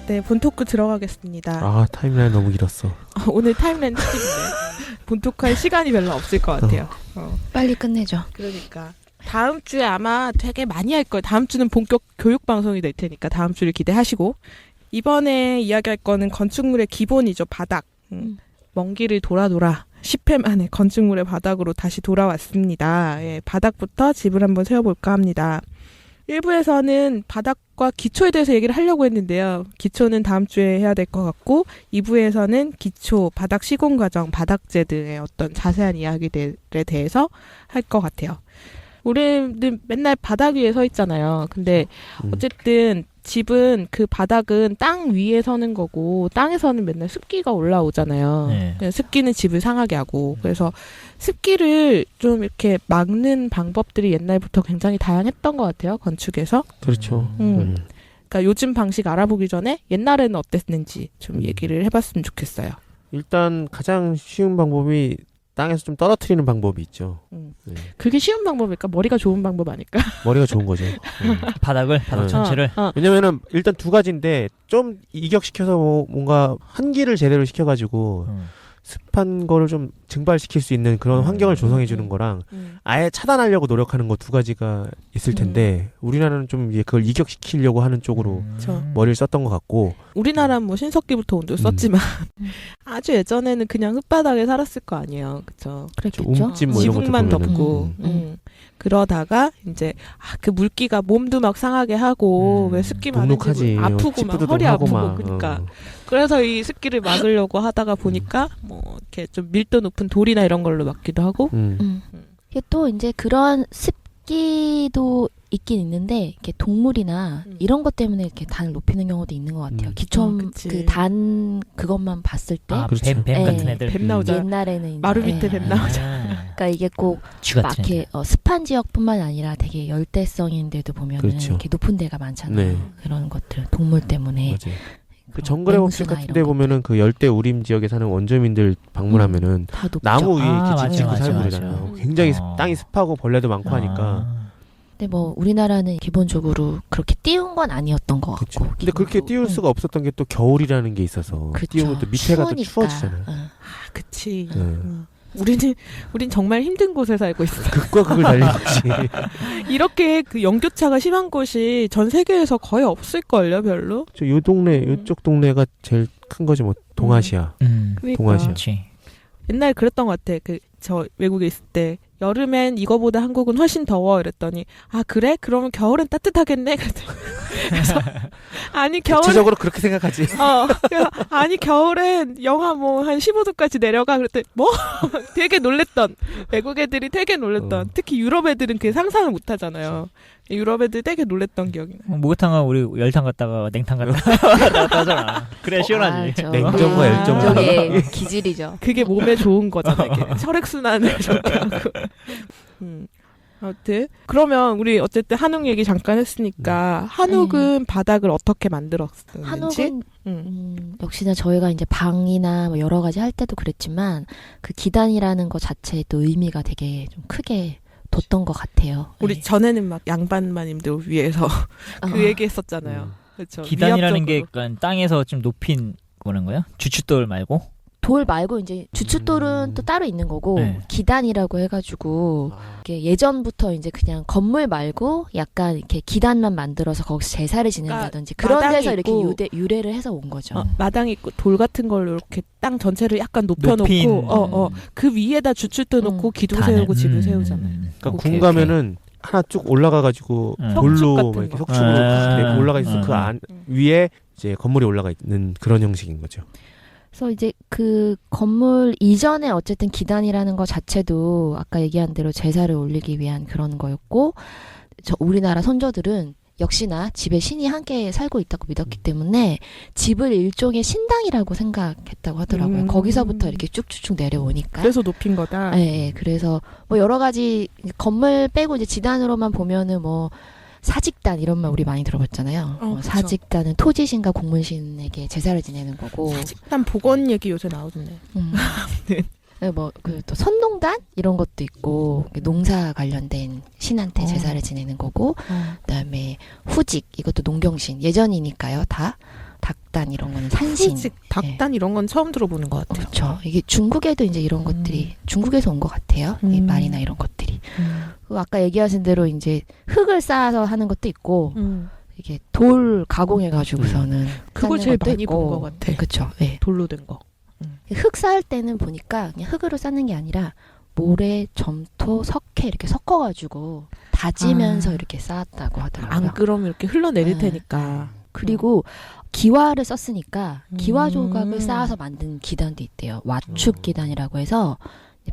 네, 본토크 들어가겠습니다. 아, 타임라인 너무 길었어. 오늘 타임라인 특집인데 본토크할 시간이 별로 없을 것 같아요. 빨리 끝내죠. 그러니까 다음 주에 아마 되게 많이 할 거예요. 다음 주는 본격 교육 방송이 될 테니까 다음 주를 기대하시고, 이번에 이야기할 거는 건축물의 기본이죠. 바닥. 먼 길을 돌아 10회 만에 건축물의 바닥으로 다시 돌아왔습니다. 예, 바닥부터 집을 한번 세워볼까 합니다. 1부에서는 바닥과 기초에 대해서 얘기를 하려고 했는데요. 기초는 다음 주에 해야 될 것 같고, 2부에서는 기초, 바닥 시공 과정, 바닥재 등의 어떤 자세한 이야기들에 대해서 할 것 같아요. 우리는 맨날 바닥 위에 서 있잖아요. 근데 어쨌든 집은 그 바닥은 땅 위에 서는 거고, 땅에서는 맨날 습기가 올라오잖아요. 네. 습기는 집을 상하게 하고. 그래서 습기를 좀 이렇게 막는 방법들이 옛날부터 굉장히 다양했던 것 같아요. 건축에서. 그렇죠. 그러니까 요즘 방식 알아보기 전에 옛날에는 어땠는지 좀 얘기를 해봤으면 좋겠어요. 일단 가장 쉬운 방법이 땅에서 좀 떨어뜨리는 방법이 있죠. 네. 그게 쉬운 방법일까? 머리가 좋은 방법 아닐까? 머리가 좋은 거죠. 바닥 전체를. 왜냐면은 일단 두 가지인데 좀 이격시켜서 뭔가 환기를 제대로 시켜가지고 습한 거를 좀 증발시킬 수 있는 그런 환경을 조성해 주는 거랑 아예 차단하려고 노력하는 거 두 가지가 있을 텐데 우리나라는 좀 이제 그걸 이격시키려고 하는 쪽으로 머리를 썼던 것 같고, 우리나라는 뭐 신석기부터 온도 썼지만 아주 예전에는 그냥 흙바닥에 살았을 거 아니에요. 그쵸? 그랬겠죠. 뭐 지붕만 덮고 그러다가 이제 그 물기가 몸도 막 상하게 하고 왜 습기 많은 집은 아프고 막 허리 아프고 그러니까 그래서 이 습기를 막으려고 하다가 보니까 뭐 이렇게 좀 밀도 높은 돌이나 이런 걸로 막기도 하고. 이게 또 이제 그런 습기도 있긴 있는데 이렇게 동물이나 이런 것 때문에 이렇게 단을 높이는 경우도 있는 것 같아요. 기촌 그 단 그것만 봤을 때 뱀 같은 애들. 뱀 나오잖아. 옛날에는 마루 밑에 뱀 나오잖아. 그러니까 이게 꼭 막 이렇게 습한 지역뿐만 아니라 되게 열대성인데도 보면은 그렇죠. 이렇게 높은 데가 많잖아요. 네. 그런 것들 동물 때문에. 맞아요. 그 정글의 법칙 같은 데 보면은 그 열대 우림 지역에 사는 원주민들 방문하면은 나무 위에 이렇게 짓고 살고 그러잖아요. 굉장히 땅이 습하고 벌레도 많고 하니까. 근데 뭐 우리나라는 기본적으로 그렇게 띄운 건 아니었던 것 그쵸. 같고. 근데 그렇게 띄울 수가 없었던 게 또 겨울이라는 게 있어서. 띄우면 또 밑에가 또 추워지잖아요. 그치. 우린 정말 힘든 곳에 살고 있어요. 극과 극을 달린 거지. 이렇게 그 연교차가 심한 곳이 전 세계에서 거의 없을걸요, 별로? 요 동네, 요쪽 동네가 제일 큰 거지, 뭐, 동아시아. 그러니까. 동아시아. 옛날에 그랬던 것 같아. 저 외국에 있을 때. 여름엔 이거보다 한국은 훨씬 더워 이랬더니 아 그래? 그러면 겨울엔 따뜻하겠네? 그래서 아니 겨울 구체적으로 그렇게 생각하지. 그래서 아니 겨울엔 영하 뭐 한 15도까지 내려가 그랬더니 뭐? 되게 놀랬던 외국 애들이 되게 놀랬던 특히 유럽 애들은 그게 상상을 못 하잖아요. 유럽 애들 되게 놀랬던 기억이 나요. 목욕탕은 우리 열탕 갔다가 냉탕 갔다가 하잖아. 그래 시원하지. 냉정과 열정과 저게 기질이죠. 그게 몸에 좋은 거잖아요. 혈액순환을 좋게 하고. 아무튼 그러면 우리 어쨌든 한옥 얘기 잠깐 했으니까 한옥은 바닥을 어떻게 만들었는지. 한옥은 역시나 저희가 이제 방이나 뭐 여러 가지 할 때도 그랬지만 그 기단이라는 것 자체에 또 의미가 되게 좀 크게 뒀던 것 같아요. 우리 전에는 막 양반마님들 위해서 그 얘기했었잖아요. 그렇죠. 기단이라는 게 약간 땅에서 좀 높인 거는 거야? 주춧돌 말고? 돌 말고 이제 주춧돌은 또 따로 있는 거고 기단이라고 해가지고 이게 예전부터 이제 그냥 건물 말고 약간 이렇게 기단만 만들어서 거기서 제사를 지낸다든지 그런 데서 이렇게 유래를 해서 온 거죠. 마당이 있고 돌 같은 걸로 이렇게 땅 전체를 약간 높여놓고 그 위에다 주춧돌 놓고 기둥 세우고 집을 세우잖아요. 그러니까 궁 가면은 하나 쭉 올라가가지고 돌로 이렇게 석축으로 올라가 있어. 그 안 위에 이제 건물이 올라가 있는 그런 형식인 거죠. 그래서 이제 그 건물 이전에 어쨌든 기단이라는 것 자체도 아까 얘기한 대로 제사를 올리기 위한 그런 거였고, 우리나라 선조들은 역시나 집에 신이 함께 살고 있다고 믿었기 때문에 집을 일종의 신당이라고 생각했다고 하더라고요. 거기서부터 이렇게 쭉쭉쭉 내려오니까. 그래서 높인 거다. 네, 그래서 뭐 여러 가지 건물 빼고 이제 지단으로만 보면은 뭐 사직단 이런 말 우리 많이 들어봤잖아요. 사직단은 토지신과 공문신에게 제사를 지내는 거고. 사직단 복원 얘기 요새 나오던데. 네, 뭐 그 또 선농단 이런 것도 있고 농사 관련된 신한테 제사를 지내는 거고. 그다음에 후직 이것도 농경신 예전이니까요. 다 닭단 닭단 이런 거는 산신. 후직, 닭단 이런 건 처음 들어보는 것 같아요. 그렇죠. 이게 중국에도 이제 이런 것들이 중국에서 온 것 같아요. 이 말이나 이런 것들이. 그리고 아까 얘기하신 대로 이제 흙을 쌓아서 하는 것도 있고 이게 돌 가공해 가지고서는 그걸 제일 많이 본 것 같아. 그렇죠. 네. 돌로 된 거. 흙 쌓을 때는 보니까 그냥 흙으로 쌓는 게 아니라 모래, 점토, 석회 이렇게 섞어가지고 다지면서 이렇게 쌓았다고 하더라고요. 안 그러면 이렇게 흘러내릴 네. 테니까. 그리고 기와를 썼으니까 기와 조각을 음. 쌓아서 만든 기단도 있대요. 와축 기단이라고 해서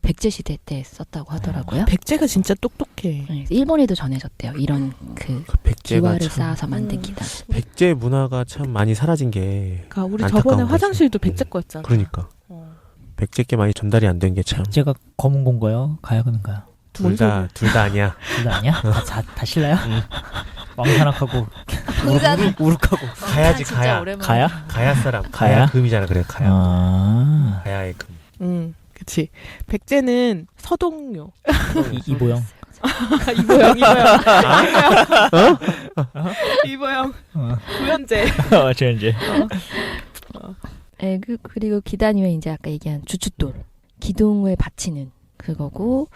백제 시대 때 썼다고 하더라고요. 백제가 진짜 똑똑해. 네, 일본에도 전해졌대요. 이런 그 백제가 기와를 참 쌓아서 만든 기단. 백제 문화가 참 많이 사라진 게 그러니까 우리 안타까운 저번에 거지. 화장실도 백제 거였잖아. 그러니까 어. 백제께 많이 전달이 안 된 게 참 제가 검은 건가요? 가야금인가요? 둘 다 아니야. 둘 다 아니야? 다 실라요? 왕산악하고 우룩하고 가야지 가야. 가야? 가야 사람. 가야? 금이잖아. 그래 가야. 아 가야의 금. 그치. 백제는 서동요. 이보영. 이보영. 이보영. 구현재. 저 이제 네, 그리고 기단이면 이제 아까 얘기한 주춧돌. 기둥을 받치는 그거고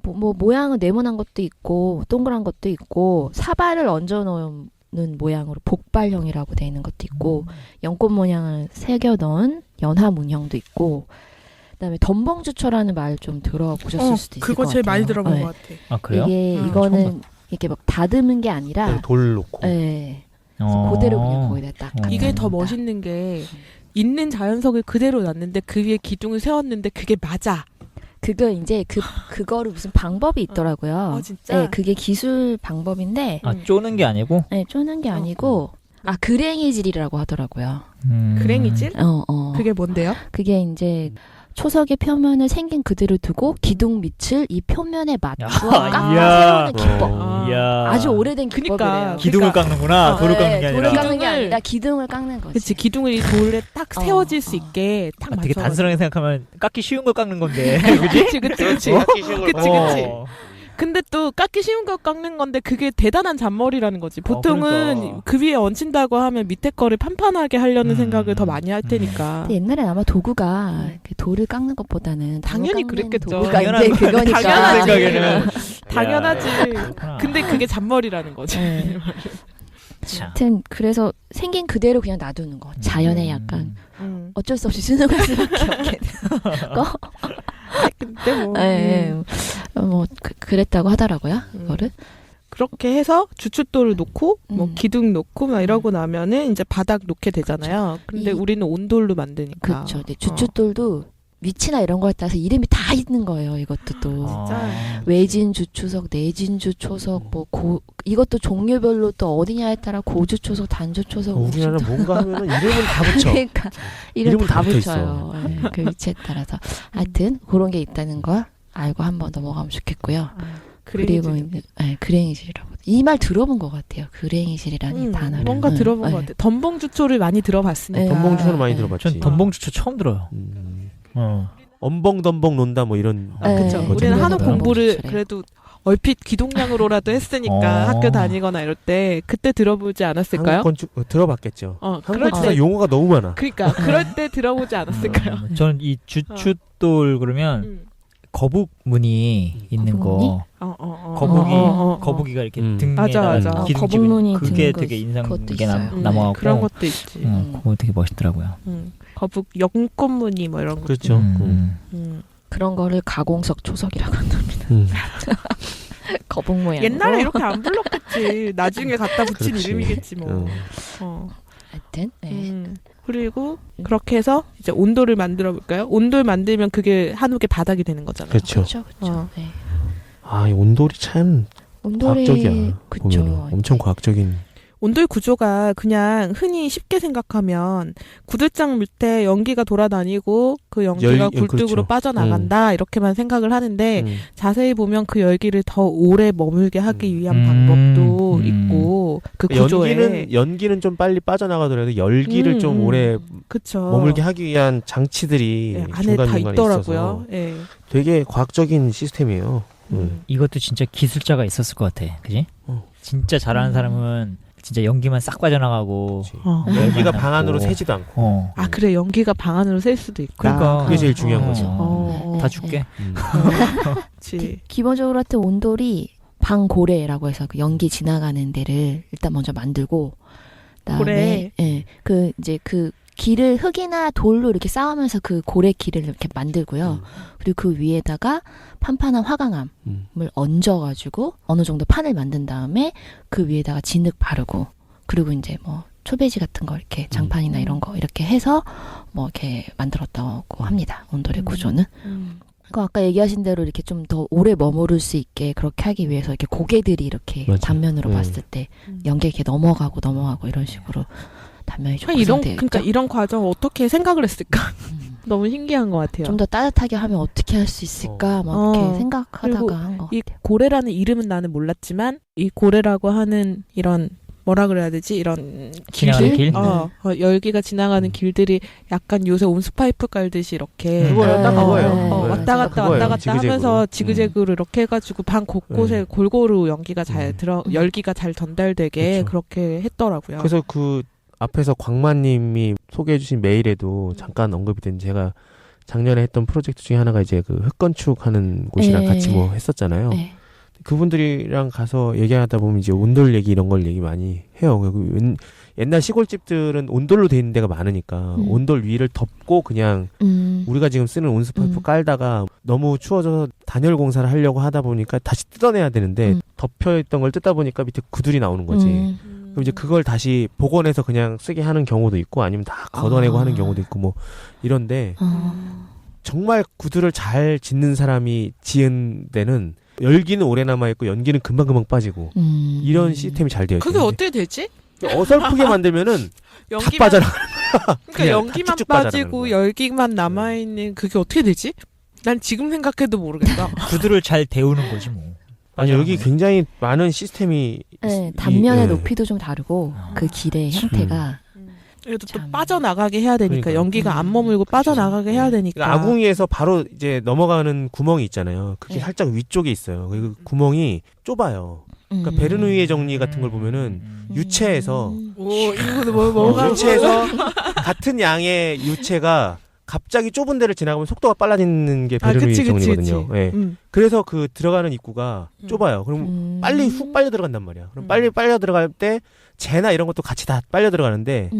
뭐 모양은 네모난 것도 있고 동그란 것도 있고 사발을 얹어 놓은 모양으로 복발형이라고 되어 있는 것도 있고 연꽃 모양을 새겨 넣은 연화 문형도 있고 그다음에 덤벙주초라는 말 좀 들어보셨을 수도 있을 것 같아요. 그거 제일 많이 들어본 네. 것 같아. 아 그래요? 이게 처음 이거는 이렇게 막 다듬은 게 아니라 그냥 돌 놓고. 네, 그대로 그냥 거기다 딱 이게 더 갖다 멋있는 게 있는 자연석을 그대로 놨는데 그 위에 기둥을 세웠는데 그게 맞아. 그거 이제 그거를 무슨 방법이 있더라고요. 진짜? 네, 그게 기술 방법인데 아 쪼는 게 아니고 네, 쪼는 게 아니고 그랭이질이라고 하더라고요. 그랭이질? 그게 그게 뭔데요? 그게 이제 초석의 표면을 생긴 그대로 두고 기둥 밑을 이 표면에 맞추어 야, 깎아 이야. 세우는 기법. 이야. 아주 오래된 그니까. 기법이래요. 기둥을 깎는구나. 돌을 깎는 게 돌을 아니라. 깎는 게 기둥을- 아니라 기둥을 깎는 거지. 그치. 기둥을 이 돌에 딱 세워질 수 어. 있게 딱 되게 맞춰가지고. 단순하게 생각하면 깎기 쉬운 걸 깎는 건데. 그지? 그치. 그치. 어. 근데 또 깎기 쉬운 거 깎는 건데 그게 대단한 잔머리라는 거지. 보통은 그러니까. 그 위에 얹힌다고 하면 밑에 거를 판판하게 하려는 음. 생각을 더 많이 할 테니까. 근데 옛날엔 아마 도구가 이렇게 돌을 깎는 것보다는 당연히 돌을 깎는 그랬겠죠. 도구가 당연한 이제 그거니까. 당연하지. 생각에는. 당연하지. 그렇구나. 근데 그게 잔머리라는 거지. 네. 참. 하여튼 그래서 생긴 그대로 그냥 놔두는 거. 자연에 약간 어쩔 수 없이 순응할 수밖에 없게 되는 거. 근데 뭐 네, 뭐 그랬다고 하더라고요. 음. 그거를. 그렇게 해서 주춧돌을 놓고 뭐 음. 기둥 놓고 막 이러고 나면은 이제 바닥 놓게 되잖아요. 근데 이- 우리는 온돌로 만드니까. 그렇죠. 근데 주춧돌도 위치나 이런 거에 따라서 이름이 다 있는 거예요. 이것도 또. 아. 외진 주초석, 내진 주초석, 이것도 종류별로 또 어디냐에 따라 고주 초석, 단주 초석. 우리나라 뭔가 하면은 이름은 다 붙여. 그러니까 이름 이름은 다 다 붙어 붙여요. 네, 그 위치에 따라서. 하여튼 그런 게 있다는 걸 알고 한번 넘어가면 좋겠고요. 그리고 이제 그랭이질이라고. 이 말 들어본 것 같아요. 그랭이질이라는 단어를. 뭔가 들어본 네. 것 같아. 덤벙주초를 많이 들어봤으니까. 네. 덤벙주는 많이 네. 들어봤지. 전 덤벙주초 처음 들어요. 어. 엄벙덤벙 논다 뭐 이런. 네. 그렇죠. 네. 우리는 한옥 덤벙주초래요. 공부를 그래도 얼핏 기동량으로라도 했으니까 학교 다니거나 이럴 때 그때 들어보지 않았을까요? 한국 건축 들어봤겠죠. 그럴 한국 건축사 때 용어가 너무 많아. 그러니까 그럴 때 들어보지 않았을까요? 저는 이 주춧돌 그러면 음. 거북 무늬 있는 거. 거북이가 이렇게 등에다가 맞아. 기둥 거북 집은 무늬 그게 든 되게 인상 그것도 깊게 있어요. 남아갖고 그런 것도 있지. 그거 되게 멋있더라고요. 거북 연꽃무늬 뭐 이런 거. 그렇죠. 그런 거를 가공석 초석이라고 한답니다. 거북 모양. 옛날에 이렇게 안 불렀겠지. 나중에 갖다 붙인 그렇지. 이름이겠지 뭐. 하여튼 네. 그리고 그렇게 해서 이제 온돌을 만들어 볼까요? 온돌 만들면 그게 한옥의 바닥이 되는 거잖아요. 그렇죠. 그렇죠. 그렇죠. 네. 아, 이 온돌이 참 온돌이 과학적이야. 그쵸. 보면은. 엄청 과학적인. 온돌 구조가 그냥 흔히 쉽게 생각하면 구들장 물 때 연기가 돌아다니고 그 연기가 굴뚝으로 그렇죠. 빠져나간다 이렇게만 생각을 하는데 음. 자세히 보면 그 열기를 더 오래 머물게 하기 위한 방법도 있고 그 구조에 연기는 좀 빨리 빠져나가더라도 열기를 좀 오래 그쵸. 머물게 하기 위한 장치들이 네, 안에 다 중간중간에 있더라고요. 있어서 예. 되게 과학적인 시스템이에요. 이것도 진짜 기술자가 있었을 것 같아. 그지? 어. 진짜 잘하는 사람은 진짜 연기만 싹 빠져나가고. 연기가 남고. 방 안으로 새지도 않고. 아 그래 연기가 방 안으로 셀 수도 있다. 그러니까 그게 제일 중요한 거죠. 다 줄게. 그렇지. 기본적으로 하여튼 온돌이 방고래라고 해서 그 연기 지나가는 데를 일단 먼저 만들고 그다음에 고래. 예, 그 이제 그 길을 흙이나 돌로 이렇게 쌓으면서 그 고래 길을 이렇게 만들고요. 그리고 그 위에다가 판판한 화강암을 얹어가지고 어느 정도 판을 만든 다음에 그 위에다가 진흙 바르고 그리고 이제 뭐 초배지 같은 거 이렇게 장판이나 이런 거 이렇게 해서 뭐 이렇게 만들었다고 합니다. 온돌의 구조는. 그 아까 얘기하신 대로 이렇게 좀 더 오래 머무를 수 있게 그렇게 하기 위해서 이렇게 고개들이 이렇게 맞아. 단면으로 봤을 때 연기 이렇게 넘어가고 이런 식으로 단면이 좀 이런 구성되어 그러니까 있죠. 이런 과정 어떻게 생각을 했을까? 너무 신기한 것 같아요. 좀 더 따뜻하게 하면 어떻게 할 수 있을까 막 이렇게 그리고 생각하다가 한 거 이 같아요. 고래라는 이름은 나는 몰랐지만 이 고래라고 하는 이런 뭐라 그래야 되지? 이런 지나가는 길? 열기가 지나가는 길들이 약간 요새 온수파이프 깔듯이 이렇게 그거요, 딱 그거예요. 네. 왔다 갔다 그거예요. 왔다 갔다 지그재그로. 하면서 지그재그로 이렇게 해가지고 방 곳곳에 골고루 연기가 잘 열기가 잘 전달되게 그쵸. 그렇게 했더라고요. 그래서 그 앞에서 광만님이 소개해주신 메일에도 잠깐 언급이 된 제가 작년에 했던 프로젝트 중에 하나가 이제 그 흙건축하는 곳이랑 네. 같이 뭐 했었잖아요. 네. 그분들이랑 가서 얘기하다 보면 이제 온돌 얘기 이런 걸 얘기 많이 해요. 옛날 시골집들은 온돌로 돼 있는 데가 많으니까 온돌 위를 덮고 그냥 우리가 지금 쓰는 온수파이프 깔다가 너무 추워져서 단열 공사를 하려고 하다 보니까 다시 뜯어내야 되는데 덮여있던 걸 뜯다 보니까 밑에 구들이 나오는 거지. 그럼 이제 그걸 다시 복원해서 그냥 쓰게 하는 경우도 있고 아니면 다 걷어내고 하는 경우도 있고 뭐 이런데 정말 구두를 잘 짓는 사람이 지은 데는 열기는 오래 남아있고 연기는 금방금방 빠지고 이런 시스템이 잘 되어 있어요. 그게 어떻게 되지? 어설프게 만들면은 다 연기만 빠져나가. 그러니까 그냥 연기만 쭉쭉 빠져나가는 빠지고 거야. 열기만 남아있는 그게 어떻게 되지? 난 지금 생각해도 모르겠다. 구두를 잘 데우는 거지 뭐. 아니 여기 굉장히 많은 시스템이 네, 단면의 예. 높이도 좀 다르고 그 길의 형태가 그래도 또 참. 빠져나가게 해야 되니까 그러니까요. 연기가 안 머물고 빠져나가게 해야 되니까. 그러니까 아궁이에서 바로 이제 넘어가는 구멍이 있잖아요. 그게 네. 살짝 위쪽에 있어요. 그 구멍이 좁아요. 그러니까 베르누이의 정리 같은 걸 보면은 유체에서 오 이거는 뭐가 유체에서 같은 양의 유체가 갑자기 좁은 데를 지나가면 속도가 빨라지는 게 베르누이 정리거든요. 예. 그래서 그 들어가는 입구가 좁아요. 그럼 빨리 훅 빨려 들어간단 말이야. 그럼 빨리 빨려 들어갈 때 재나 이런 것도 같이 다 빨려 들어가는데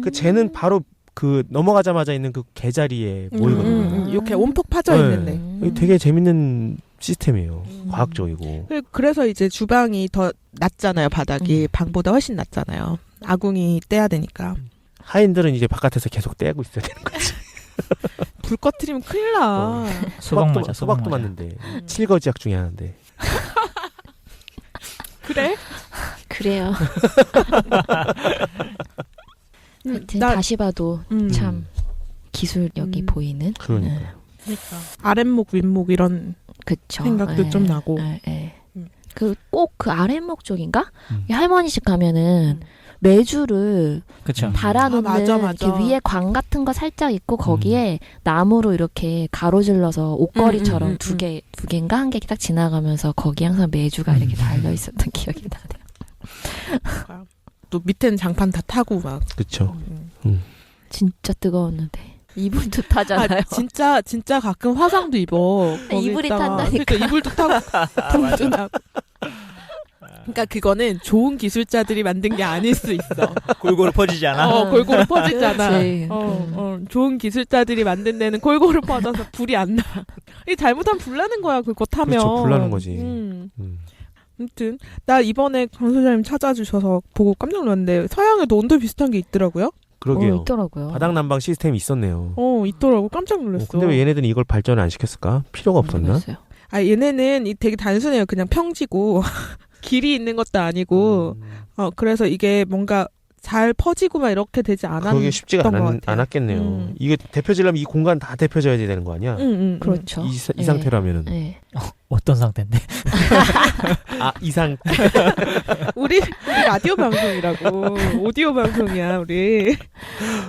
그 재는 바로 그 넘어가자마자 있는 그 개자리에 모이거든요. 이렇게 온폭 파져 네. 있는데. 이게 되게 재밌는 시스템이에요. 과학적이고. 그래서 이제 주방이 더 낮잖아요. 바닥이 방보다 훨씬 낮잖아요. 아궁이 떼야 되니까. 하인들은 이제 바깥에서 계속 떼고 있어야 되는 거지. 불 꺼트리면 큰일 나. 소방 맞아. 소박도 맞는데. 7거지약 중에 하나인데. 그래? 그래요. 하여튼 나- 다시 봐도 참 기술력이 보이는. 그러니까. 네. 그러니까. 아랫목, 윗목 이런 그쵸. 생각도 네. 좀 나고. 네, 네. 음. 꼭 그 아랫목 쪽인가? 할머니 집 가면은 매주를 그쵸. 달아놓는 맞아, 맞아. 이렇게 위에 광 같은 거 살짝 있고 거기에 나무로 이렇게 가로질러서 옷걸이처럼 두 개인가 한 개 딱 지나가면서 거기 항상 매주가 이렇게 달려 있었던 기억이 나네요. 또 밑에는 장판 다 타고 막. 그쵸. 진짜 뜨거웠는데 이불도 타잖아요. 진짜 가끔 화상도 입어. 이불이 거기다가. 탄다니까. 그러니까 이불도 타고 돈도 나고. 그러니까 그거는 좋은 기술자들이 만든 게 아닐 수 있어. 골고루 퍼지지 않아? 골고루 퍼지잖아. 그렇지. 좋은 기술자들이 만든 데는 골고루 퍼져서 불이 안 나. 이 잘못하면 불 나는 거야. 그거 타면. 그렇죠. 불 나는 거지. 아무튼 나 이번에 강 소장님 찾아주셔서 보고 깜짝 놀랐는데 서양에도 온도 비슷한 게 있더라고요. 그러게요. 있더라고요. 바닥 난방 시스템이 있었네요. 있더라고. 깜짝 놀랐어. 근데 왜 얘네들은 이걸 발전을 안 시켰을까? 필요가 없었나? 모르겠어요. 얘네는 되게 단순해요. 그냥 평지고 길이 있는 것도 아니고 그래서 이게 뭔가 잘 퍼지고 막 이렇게 되지 않았던 그게 쉽지가 것 같아요. 않았겠네요. 이게 대표지려면 이 공간 다 대표져야 되는 거 아니야? 그렇죠. 이 네. 상태라면은. 네. 어떤 상태인데? 이 상태. 우리 라디오 방송이라고 오디오 방송이야 우리.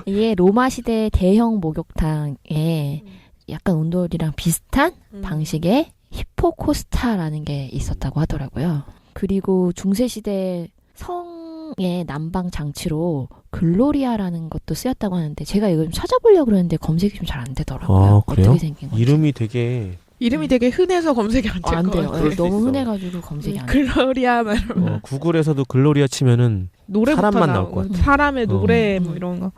이게 로마 시대 대형 목욕탕에 약간 온돌이랑 비슷한 방식의 히포코스타라는 게 있었다고 하더라고요. 그리고 중세 시대 성 서양의 난방 장치로 글로리아라는 것도 쓰였다고 하는데 제가 이거 좀 찾아보려고 그러는데 검색이 좀 잘 안 되더라고요. 아, 그래요? 어떻게 생긴 건지. 이름이 되게 이름이 되게 흔해서 검색이 안 될 안 것 돼요. 같아요. 너무 있어. 흔해가지고 검색이 안 돼요. 글로리아 말 구글에서도 글로리아 치면은 노래부터 사람만 나올 나오고 것 같아. 사람의 노래 뭐 음. 이런 거.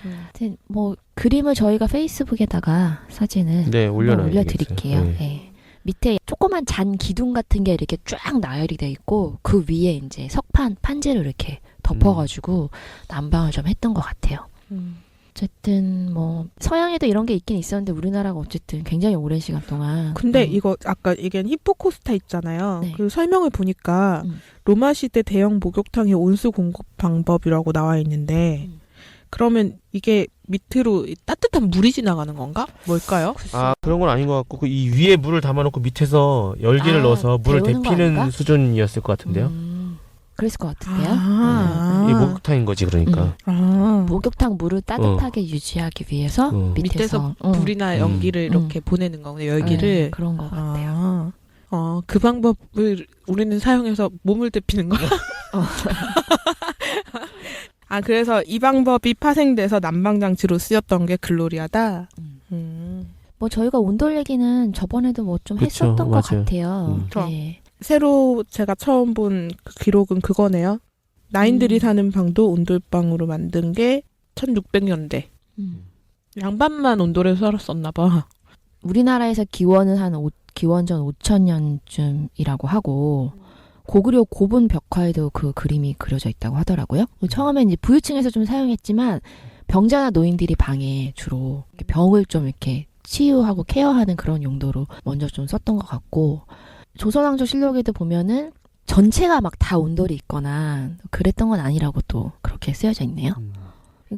하여튼 뭐 그림을 저희가 페이스북에다가 사진을 네, 한번 올려드릴게요. 올려드릴게요. 네. 밑에 조그만 잔 기둥 같은 게 이렇게 쫙 나열이 돼 있고 그 위에 이제 석판 판지를 이렇게 덮어가지고 난방을 좀 했던 것 같아요. 어쨌든 뭐 서양에도 이런 게 있긴 있었는데 우리나라가 어쨌든 굉장히 오랜 시간 동안. 근데 이거 아까 얘기한 히포코스타 있잖아요. 네. 그 설명을 보니까 음. 로마 시대 대형 목욕탕의 온수 공급 방법이라고 나와 있는데 그러면 이게 밑으로 따뜻한 물이 지나가는 건가? 뭘까요? 아, 그런 건 아닌 것 같고 이 위에 물을 담아놓고 밑에서 열기를 아, 넣어서 물을 데우는 거 데피는 아닌가? 수준이었을 것 같은데요. 그랬을 것 같은데요. 이 목욕탕인 거지 그러니까. 목욕탕 물을 따뜻하게 유지하기 위해서 밑에서 밑에서 불이나 연기를 이렇게 보내는 거군요. 열기를. 네, 그런 것 같아요. 그 방법을 우리는 사용해서 몸을 데피는 거야? 아, 그래서 이 방법이 파생돼서 난방장치로 쓰였던 게 글로리아다? 뭐 저희가 온돌 얘기는 저번에도 뭐 좀 그쵸, 했었던 것 맞아요. 같아요. 네. 새로 제가 처음 본 그 기록은 그거네요. 나인들이 사는 방도 온돌방으로 만든 게 1600년대. 양반만 온돌에 살았었나 봐. 우리나라에서 기원은 기원전 5000년쯤이라고 하고 고구려 고분 벽화에도 그 그림이 그려져 있다고 하더라고요. 처음에 이제 부유층에서 좀 사용했지만 병자나 노인들이 방에 주로 병을 좀 이렇게 치유하고 케어하는 그런 용도로 먼저 좀 썼던 것 같고 조선왕조 실록에도 보면은 전체가 막 다 온돌이 있거나 그랬던 건 아니라고 또 그렇게 쓰여져 있네요.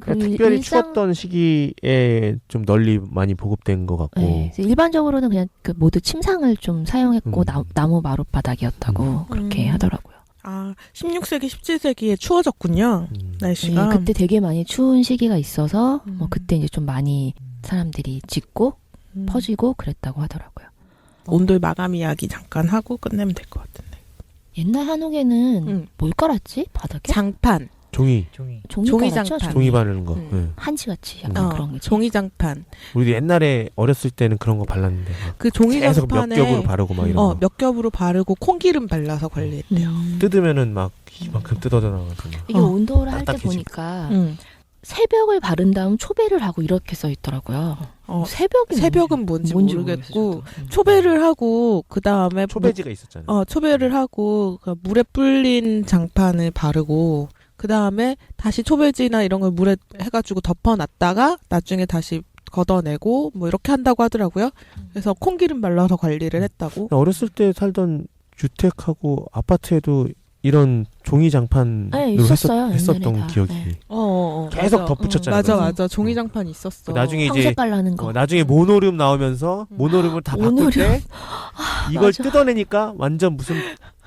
그러니까 특별히 추웠던 시기에 좀 널리 많이 보급된 것 같고. 네, 그래서 일반적으로는 그냥 그 모두 침상을 좀 사용했고 나무 마룻바닥이었다고 그렇게 하더라고요. 아, 16세기, 17세기에 추워졌군요. 날씨가. 네, 그때 되게 많이 추운 시기가 있어서 뭐 그때 이제 좀 많이 사람들이 짓고 퍼지고 그랬다고 하더라고요. 온돌 마감 이야기 잠깐 하고 끝내면 될 것 같은데. 옛날 한옥에는 뭘 깔았지? 바닥에? 장판. 종이 종이 깔았죠? 장판. 종이 바르는 거. 네. 한지같이 약간 그런 거. 종이 장판. 우리도 옛날에 어렸을 때는 그런 거 발랐는데 막 그 종이 계속 몇 장판에 겹으로 바르고 막 이런 거. 몇 겹으로 바르고 콩기름 발라서 관리했대요. 뜯으면은 막 이만큼 뜯어져 나가지고. 이게 온돌을 할 때 딱딱해지고. 보니까 새벽을 바른 다음 초배를 하고 이렇게 써 있더라고요. 새벽은 뭔지 뭔지 모르겠고 모르겠어요. 초배를 하고 그 다음에 초배지가 있었잖아요. 초배를 하고 그 물에 불린 장판을 바르고 그 다음에 다시 초배지나 이런 걸 물에 해가지고 덮어놨다가 나중에 다시 걷어내고 뭐 이렇게 한다고 하더라고요. 그래서 콩기름 발라서 관리를 했다고. 어렸을 때 살던 주택하고 아파트에도 이런 종이 장판으로 네, 있었어요. 했었던 옛날에 다. 기억이 네. 계속 맞아. 덧붙였잖아요. 맞아, 그래서. 맞아. 종이 장판 있었어. 나중에 이제 황색 깔라는 거. 나중에 모노륨 나오면서 모노륨을 다 바꿀 모노륨. 때 이걸 맞아. 뜯어내니까 완전 무슨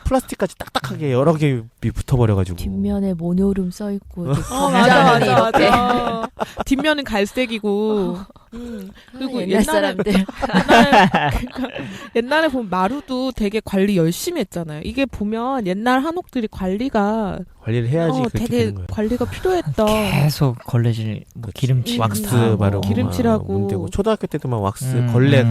플라스틱까지 딱딱하게 여러 개 붙어버려가지고. 뒷면에 모노륨 써 있고. 맞아. 뒷면은 갈색이고. 그리고 옛날 사람들. 옛날에 보면 마루도 되게 관리 열심히 했잖아요. 이게 보면 옛날 한옥들이 관리를 해야지 그렇게 되게 되는 거예요. 관리가 필요했던. 계속 걸레질 뭐 기름칠 왁스 다 하고. 바르고 기름칠하고. 막 문대고 초등학교 때도 막 왁스 걸레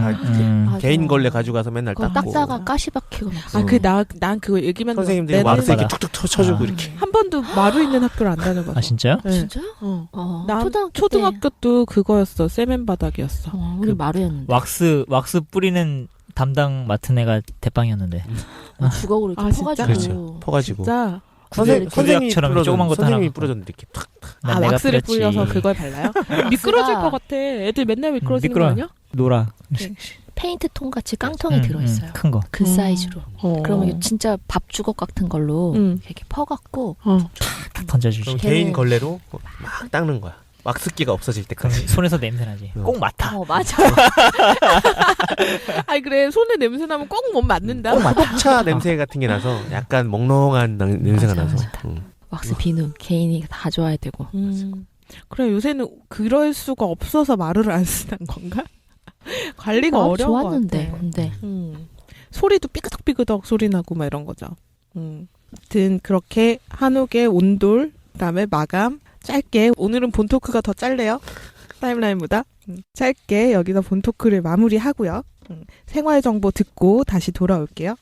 개인 걸레 가져가서 맨날 그거 닦고 닦다가 가시박히고 막. 난 그거 얘기만 선생님들이 내내 왁스 이렇게 툭툭 쳐주고 이렇게. 한 번도 마루 있는 학교를 안 다녀봤어. 아 진짜요? 네. 진짜? 난 초등학교 초등학교도 그거였어. 세멘 바닥이었어. 우리 마루였는데. 왁스 뿌리는 담당 맡은 애가 대빵이었는데. 주걱으로 이렇게 진짜? 퍼가지고. 그렇죠. 퍼가지고. 진짜? 구두약처럼 조그만 것도 선생님이 하나 뿌려줬는데 이렇게 탁. 내가 왁스를 뿌렸지. 뿌려서 그걸 발라요? 미끄러질 것 같아. 애들 맨날 미끄러지는 거 미끄러워. 아니야? 노라. 페인트 통 같이 깡통이 들어있어요. 큰 거. 그 사이즈로. 그러면 이거 어. 진짜 밥 주걱 같은 걸로 이렇게 퍼갖고 딱 던져주지. 그럼 걔는- 개인 걸레로 막 닦는 거야. 왁스기가 없어질 그럼 때까지. 손에서 냄새 나지. 꼭 맡아. 맞아. 아이 그래 손에 냄새 나면 꼭 못 맞는다. 소독차 냄새 같은 게 나서 약간 멍롱한 냄새가 맞아, 나서. 맞아. 왁스 비누 개인이 다 좋아야 되고. 그래 요새는 그럴 수가 없어서 마루를 안 쓰는 건가? 관리가 마루 어려운 것 좋았는데 같아. 근데 소리도 삐그덕삐그덕 소리 나고 막 이런 거죠. 아무튼 그렇게 한옥의 온돌, 그다음에 마감, 짧게 오늘은 본 토크가 더 짧네요. 타임라인보다 짧게 여기서 본 토크를 마무리하고요. 생활 정보 듣고 다시 돌아올게요.